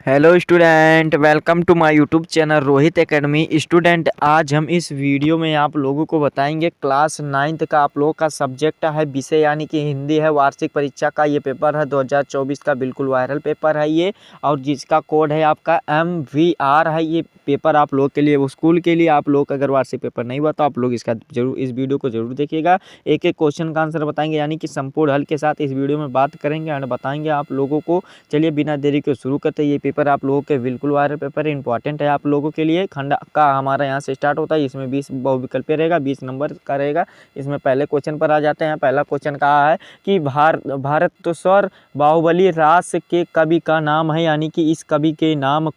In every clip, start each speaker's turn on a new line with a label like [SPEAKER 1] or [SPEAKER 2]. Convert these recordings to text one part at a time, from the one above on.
[SPEAKER 1] Hello student, welcome to my YouTube channel Rohit academy. Student, आज हम इस वीडियो में आप लोगों को बताएंगे क्लास 9th का आप लोगों का सब्जेक्ट है विषय यानी कि हिंदी है। वार्षिक परीक्षा का ये पेपर है 2024 का, बिल्कुल वायरल पेपर है ये, और जिसका कोड है आपका MVR है। ये पेपर आप लोग के लिए, स्कूल के लिए, आप लोग अगर वार्षिक पेपर नहीं हुआ तो आप लोग इसका जरूर इस वीडियो को जरूर देखिएगा। एक एक क्वेश्चन का आंसर बताएंगे, यानी कि संपूर्ण हल के साथ इस वीडियो में बात करेंगे एंड बताएंगे आप लोगों को। चलिए बिना देरी के शुरू करते हैं। ये पेपर आप लोगों के बिल्कुल वायरल पेपर है, इंपॉर्टेंट है आप लोगों के लिए। खंड का हमारा यहाँ से स्टार्ट होता है। इसमें 20 बहुविकल्पीय रहेगा, 20 नंबर का रहेगा। इसमें पहले क्वेश्चन पर आ जाते हैं। पहला क्वेश्चन कहा है कि भारतेश्वर बाहुबली रास के कवि का नाम है, यानी कि इस कवि के नाम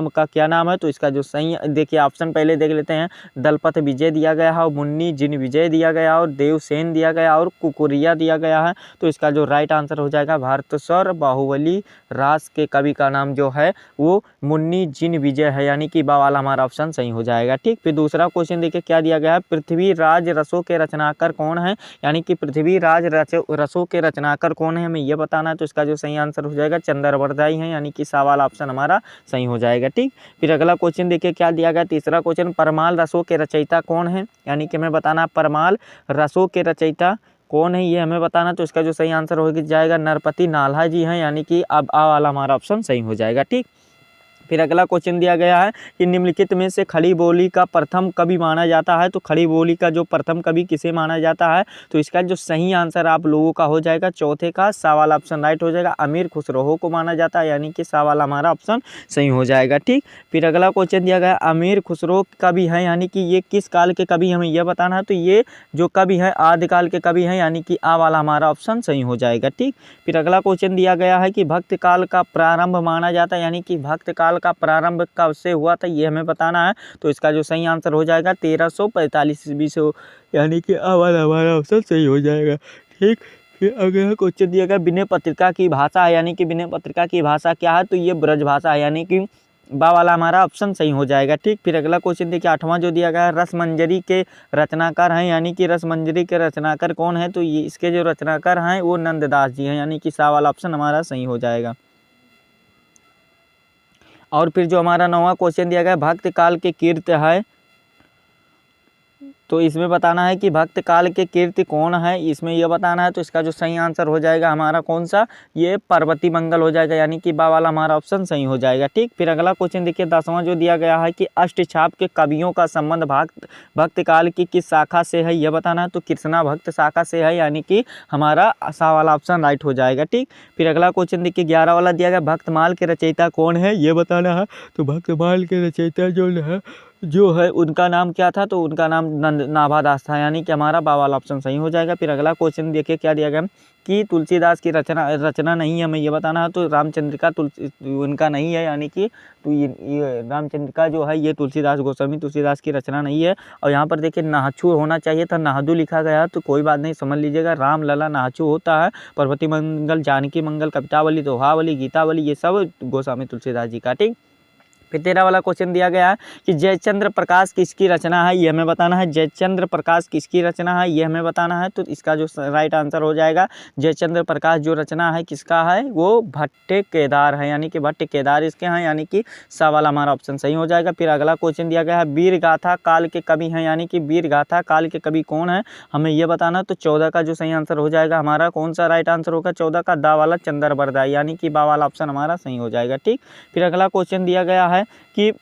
[SPEAKER 1] का क्या नाम है। तो इसका जो सही, देखिए ऑप्शन पहले देख लेते हैं। दलपत विजय दिया गया है, और मुन्नी जिन विजय दिया गया, और देवसेन दिया गया, और कुकुरिया दिया गया है। तो इसका जो राइट आंसर हो जाएगा भारतेश्वर बाहुबली रास के कवि का नाम जो है वो मुन्नी जिन विजय है, यानी कि बा वाला हमारा ऑप्शन सही हो जाएगा। ठीक, फिर दूसरा क्वेश्चन देखिए क्या दिया गया है। पृथ्वीराज रसों के रचनाकार कौन है, यानी कि पृथ्वीराज रसों के रचनाकार कौन है, हमें यह बताना है। तो इसका जो सही आंसर हो जाएगा चंद्रवरदाई है, यानी कि सा वाला ऑप्शन हमारा सही हो जाएगा। ठीक, फिर अगला क्वेश्चन देखिए क्या दिया गया। तीसरा क्वेश्चन, परमाल रसों के रचयिता कौन है, यानी कि हमें बताना परमाल रसों के रचयिता कौन है, ये हमें बताना। तो इसका जो सही आंसर हो जाएगा नरपति नाल्हा जी हैं, यानी कि अब आ वाला हमारा ऑप्शन सही हो जाएगा। ठीक, फिर अगला क्वेश्चन दिया गया है कि निम्नलिखित में से खड़ी बोली का प्रथम कवि माना जाता है। तो खड़ी बोली का जो प्रथम कवि किसे माना जाता है। तो इसका जो सही आंसर आप लोगों का हो जाएगा चौथे का सा वाला ऑप्शन राइट हो जाएगा। अमीर खुसरो को माना जाता है, यानी कि सा वाला हमारा ऑप्शन सही हो जाएगा। ठीक, फिर अगला क्वेश्चन दिया गया अमीर खुसरो कवि है, यानी कि ये किस काल के कवि, हमें यह बताना है। तो ये जो कवि है आदिकाल के कवि हैं, यानी कि आ वाला हमारा ऑप्शन सही हो जाएगा। ठीक, फिर अगला क्वेश्चन दिया गया है कि भक्त काल का प्रारंभ माना जाता है, यानी कि भक्त काल का प्रारंभ कब से हुआ था, ये हमें बताना है। तो इसका जो सही आंसर हो जाएगा 1345 ईस्वी से, यानी कि हमारा ऑप्शन सही हो जाएगा। ठीक, फिर अगला क्वेश्चन दिया गया विनय पत्रिका की भाषा है, यानी कि विनय पत्रिका की भाषा क्या है। तो ये ब्रज भाषा है, यानी कि बा वाला हमारा ऑप्शन सही हो जाएगा। ठीक, फिर अगला क्वेश्चन देखिए 8वां जो दिया गया है रसमंजरी के रचनाकार हैं, यानी कि रसमंजरी के रचनाकार कौन है। तो ये इसके जो रचनाकार हैं वो नंददास जी हैं, यानी कि सा वाला ऑप्शन हमारा सही हो जाएगा। और फिर जो हमारा 9वां क्वेश्चन दिया गया भक्त काल के कीर्ति है, तो इसमें बताना है कि भक्त काल के कीर्ति कौन है, इसमें यह बताना है। तो इसका जो सही आंसर हो जाएगा हमारा कौन सा, ये पार्वती मंगल हो जाएगा, यानी कि बा वाला हमारा ऑप्शन सही हो जाएगा। ठीक, फिर अगला क्वेश्चन देखिए 10वां जो दिया गया है कि अष्टछाप के कवियों का संबंध भक्त काल की किस शाखा से है, यह बताना है। तो कृष्णा भक्त शाखा से है, यानी कि हमारा सा वाला ऑप्शन राइट हो जाएगा। ठीक, फिर अगला क्वेश्चन देखिए 11 वाला दिया गया भक्तमाल के रचयिता कौन है, ये बताना है। तो भक्तमाल के रचयिता जो है उनका नाम क्या था। तो उनका नाम नाभादास था, यानी कि हमारा बा वाला ऑप्शन सही हो जाएगा। फिर अगला क्वेश्चन देखिए क्या दिया गया कि तुलसीदास की रचना नहीं है, हमें ये बताना है। तो रामचंद्रिका उनका नहीं है, यानी कि तो ये रामचंद्रिका जो है ये तुलसीदास गोस्वामी तुलसीदास की रचना नहीं है। और यहाँ पर देखिए नाहचू होना चाहिए था, नाहदू लिखा गया, तो कोई बात नहीं, समझ लीजिएगा। राम लला नाहचू होता है। पार्वती मंगल, जानकी मंगल, कवितावली, दोहावली, गीतावली, ये सब गोस्वामी तुलसीदास जी का। ठीक, फिर 13 वाला क्वेश्चन दिया गया है कि जयचंद्र प्रकाश किसकी रचना है, ये हमें बताना है। जयचंद्र प्रकाश किसकी रचना है, ये हमें बताना है। तो इसका जो राइट आंसर हो जाएगा जयचंद्र प्रकाश जो रचना है किसका है, वो भट्ट केदार है, यानी कि भट्ट केदार इसके हैं, यानी कि सा वाला हमारा ऑप्शन सही हो जाएगा। फिर अगला क्वेश्चन दिया गया है वीर गाथा काल के कवि हैं, यानी कि वीर गाथा काल के कवि कौन है, हमें यह बताना। तो 14 का जो सही आंसर हो जाएगा हमारा कौन सा राइट आंसर होगा, 14 का दा वाला चंद्रवरदाई, यानी कि बा वाला ऑप्शन हमारा सही हो जाएगा। ठीक, फिर अगला क्वेश्चन दिया गया है कि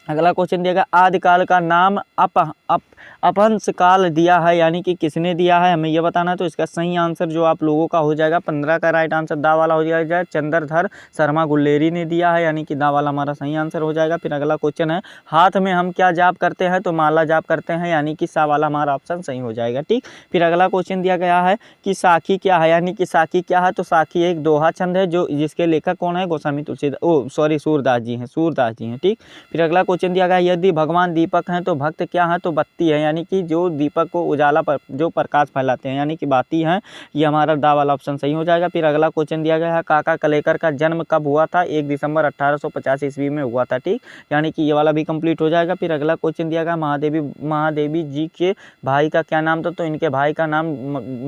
[SPEAKER 1] अगला क्वेश्चन दिया गया आदिकाल का नाम अपहंस काल दिया है, यानी कि किसने दिया है, हमें यह बताना है। तो इसका सही आंसर जो आप लोगों का हो जाएगा 15 का राइट आंसर दा वाला हो जाएगा चंद्रधर शर्मा गुल्लेरी ने दिया है, यानी कि दा वाला हमारा सही आंसर हो जाएगा। फिर अगला क्वेश्चन है हाथ में हम क्या जाप करते हैं, तो माला जाप करते हैं, यानी कि सा वाला हमारा ऑप्शन सही हो जाएगा। ठीक, फिर अगला क्वेश्चन दिया गया है कि साखी क्या है, यानी कि साखी क्या है। तो साखी एक दोहा छंद है, जो जिसके लेखक कौन है, गोस्वामी तुलसीदास सूरदास जी हैं। ठीक, फिर अगला क्वेश्चन दिया गया है, यदि भगवान दीपक हैं तो भक्त क्या है, तो बत्ती है, यानी कि जो दीपक को उजाला पर जो प्रकाश फैलाते हैं, यानी कि बाती हैं। ये हमारा दा वाला ऑप्शन सही हो जाएगा। फिर अगला क्वेश्चन दिया गया है, काका कलेकर का जन्म कब हुआ था, 1 दिसंबर 1850 ईस्वी में हुआ था, ठीक, यानी कि ये वाला भी कंप्लीट हो जाएगा। फिर अगला क्वेश्चन दिया गया, महादेवी जी के भाई का क्या नाम था, तो इनके भाई का नाम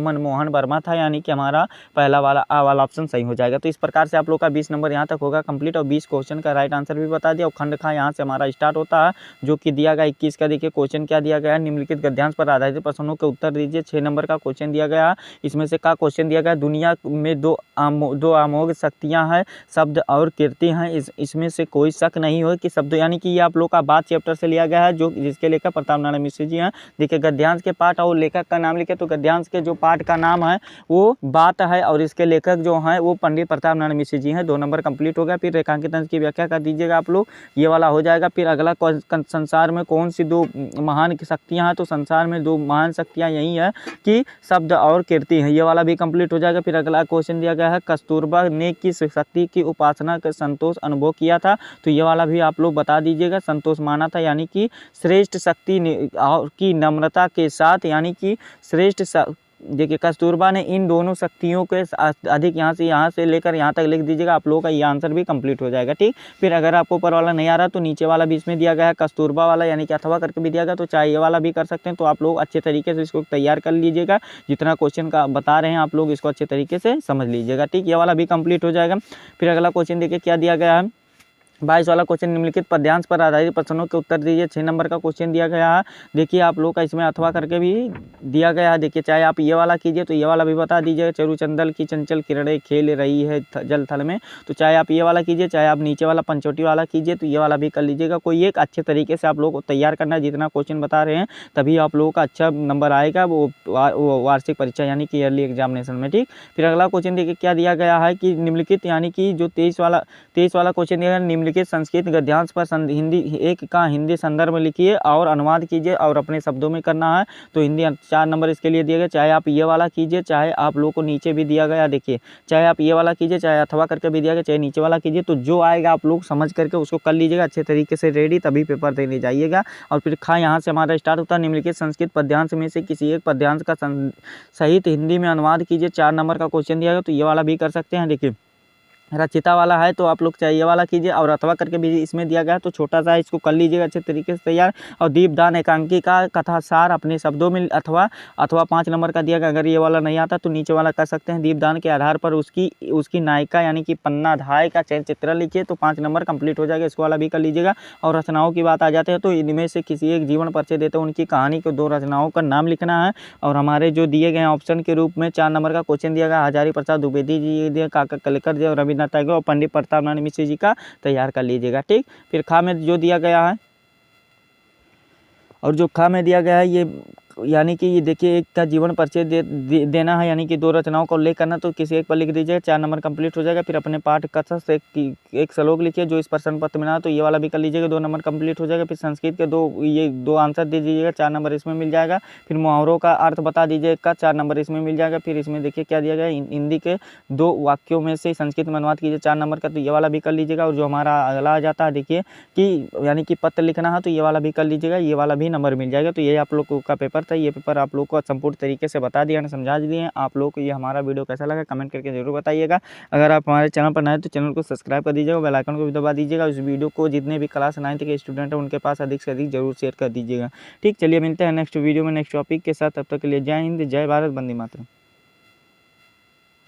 [SPEAKER 1] मनमोहन वर्मा था, यानी कि हमारा पहला वाला आ वाला ऑप्शन सही हो जाएगा। तो इस प्रकार से आप लोग का 20 नंबर यहाँ तक होगा कंप्लीट और 20 क्वेश्चन का राइट आंसर भी बता दिया। और खंड खा यहाँ से हमारा स्टार्ट होता है, जो कि दिया गया 21 का। देखिए क्वेश्चन क्या दिया गया है, निम्नलिखित गद्यांश पर आधारित प्रश्नों के उत्तर दीजिए। 6 नंबर का क्वेश्चन दिया गया है, इसमें से का क्वेश्चन दिया गया, दुनिया में दो अमोघ शक्तियाँ हैं, शब्द और कीर्ति हैं, इसमें से कोई शक नहीं हो कि शब्द, यानी कि ये आप लोग का बात चैप्टर से लिया गया है, जो जिसके लेखक प्रताप नारायण मिश्र जी हैं। देखिए गद्यांश के पाठ और लेखक का नाम लिखे, तो गद्यांश के जो पाठ का नाम है वो बात है, और इसके लेखक जो हैं वो पंडित प्रताप नारायण मिश्र जी हैं। 2 नंबर कंप्लीट हो गया। फिर रेखांकित अंश की व्याख्या कर दीजिएगा आप लोग, ये वाला हो जाएगा। फिर अगला संसार में कौन सी 2 महान शक्तियाँ हैं, तो संसार में 2 महान शक्तियाँ यही है कि शब्द और कीर्ति है, ये वाला भी कंप्लीट हो जाएगा। फिर अगला क्वेश्चन दिया गया है, कस्तूरबा ने किस शक्ति की उपासना कर संतोष अनुभव किया था, तो ये वाला भी आप लोग बता दीजिएगा। संतोष माना था, यानी कि श्रेष्ठ शक्ति की नम्रता के साथ, यानी कि श्रेष्ठ देखिए कस्तूरबा ने इन दोनों शक्तियों के अधिक, यहाँ से लेकर यहाँ तक लिख दीजिएगा, आप लोगों का ये आंसर भी कंप्लीट हो जाएगा, ठीक। फिर अगर आपको ऊपर वाला नहीं आ रहा तो नीचे वाला भी इसमें दिया गया है कस्तूरबा वाला, यानी कि अथवा करके भी दिया गया, तो चाहे ये वाला भी कर सकते हैं। तो आप लोग अच्छे तरीके से इसको तैयार कर लीजिएगा, जितना क्वेश्चन का बता रहे हैं आप लोग इसको अच्छे तरीके से समझ लीजिएगा, ठीक। ये वाला भी कंप्लीट हो जाएगा। फिर अगला क्वेश्चन देखिए क्या दिया गया है, 22 वाला क्वेश्चन, निम्नलिखित पद्यांश पर आधारित प्रश्नों के उत्तर दीजिए। 6 नंबर का क्वेश्चन दिया गया है, देखिए आप लोग का इसमें अथवा करके भी दिया गया है। देखिए चाहे आप ये वाला कीजिए तो ये वाला भी बता दीजिए, चरुचंदल की चंचल किरणें खेल रही है जल थल में, तो चाहे आप ये वाला कीजिए, चाहे आप नीचे वाला पंचवटी वाला कीजिए, तो ये वाला भी कर लीजिएगा। कोई एक अच्छे तरीके से आप लोग को तैयार करना है, जितना क्वेश्चन बता रहे हैं तभी आप लोगों का अच्छा नंबर आएगा वो वार्षिक परीक्षा यानी कि ईयरली एग्जामिनेशन में, ठीक। फिर अगला क्वेश्चन देखिए क्या दिया गया है कि निम्नलिखित, यानी कि जो 23 वाला क्वेश्चन दिया है, निम्नलिखित संस्कृत गद्यांश पर हिंदी एक का हिंदी संदर्भ लिखिए और अनुवाद कीजिए और अपने शब्दों में करना है। तो हिंदी 4 नंबर इसके लिए दिए गए, चाहे आप ये वाला कीजिए, चाहे आप लोगों को नीचे भी दिया गया, देखिए चाहे आप ये वाला कीजिए, चाहे अथवा करके भी दिया गया, चाहे नीचे वाला कीजिए, तो जो आएगा आप लोग समझ करके उसको कर लीजिएगा अच्छे तरीके से रेडी, तभी पेपर देने जाइएगा। और फिर खा यहाँ से हमारा स्टार्ट होता है, निम्नलिखित संस्कृत पद्यांश में से किसी एक पद्यांश का सहित हिंदी में अनुवाद कीजिए। 4 नंबर का क्वेश्चन दिया गया, तो ये वाला भी कर सकते हैं। देखिए रचिता वाला है तो आप लोग चाहिए वाला कीजिए, और अथवा करके भी इसमें दिया गया है, तो छोटा सा इसको कर लीजिएगा अच्छे तरीके से तैयार। और दीपदान एकांकी का कथा सार अपने शब्दों में, अथवा 5 नंबर का दिया गया। अगर ये वाला नहीं आता तो नीचे वाला कर सकते हैं, दीपदान के आधार पर उसकी नायिका यानी कि पन्नाधाय का चित्र लिखिए, तो 5 नंबर कंप्लीट हो जाएगा, इसको वाला भी कर लीजिएगा। और रचनाओं की बात आ जाते हैं, तो इनमें से किसी एक जीवन परिचय देते हैं, उनकी कहानी को 2 रचनाओं का नाम लिखना है। और हमारे जो दिए गए ऑप्शन के रूप में 4 नंबर का क्वेश्चन दिया गया, हजारी प्रसाद द्विवेदी जी दिए, काका कलेकर जी और रविन्द्रनाथ टैगोर और पंडित प्रताप नारायण मिश्र जी का तैयार कर लीजिएगा, ठीक। फिर खा में जो दिया गया है, और जो खा में दिया गया है ये, यानी कि ये देखिए एक का जीवन परिचय देना है, यानी कि 2 रचनाओं का उल्लेख करना, तो किसी एक पर लिख दीजिए, 4 नंबर कंप्लीट हो जाएगा। फिर अपने पाठ कथा से एक श्लोक लिखिए जो इस प्रश्न पत्र में ना, तो ये वाला भी कर लीजिएगा, 2 नंबर कंप्लीट हो जाएगा। फिर संस्कृत के 2 आंसर दे दीजिएगा, 4 नंबर इसमें मिल जाएगा। फिर मुहावरों का अर्थ बता दीजिए का 4 नंबर इसमें मिल जाएगा। फिर इसमें देखिए क्या दिया गया, हिंदी के 2 वाक्यों में से संस्कृत में अनुवाद कीजिए, 4 नंबर का, तो ये वाला भी कर लीजिएगा। और जो हमारा अगला आ जाता है देखिए कि यानी कि पत्र लिखना है, तो ये वाला भी कर लीजिएगा, ये वाला भी नंबर मिल जाएगा। तो ये आप लोग का पेपर था, ये पेपर आप लोग को संपूर्ण तरीके से बता दिया, समझा दिए। आप लोग को ये हमारा वीडियो कैसा लगा कमेंट करके जरूर बताइएगा। अगर आप हमारे चैनल पर नए हैं तो चैनल को सब्सक्राइब कर दीजिएगा, बेल आइकन को भी दबा दीजिएगा। इस वीडियो को जितने भी क्लास 9 के स्टूडेंट हैं उनके पास अधिक से अधिक जरूर शेयर कर दीजिएगा, ठीक। चलिए मिलते हैं नेक्स्ट वीडियो में नेक्स्ट टॉपिक के साथ, तब तक के लिए जय हिंद, जय भारत, वंदे मातरम।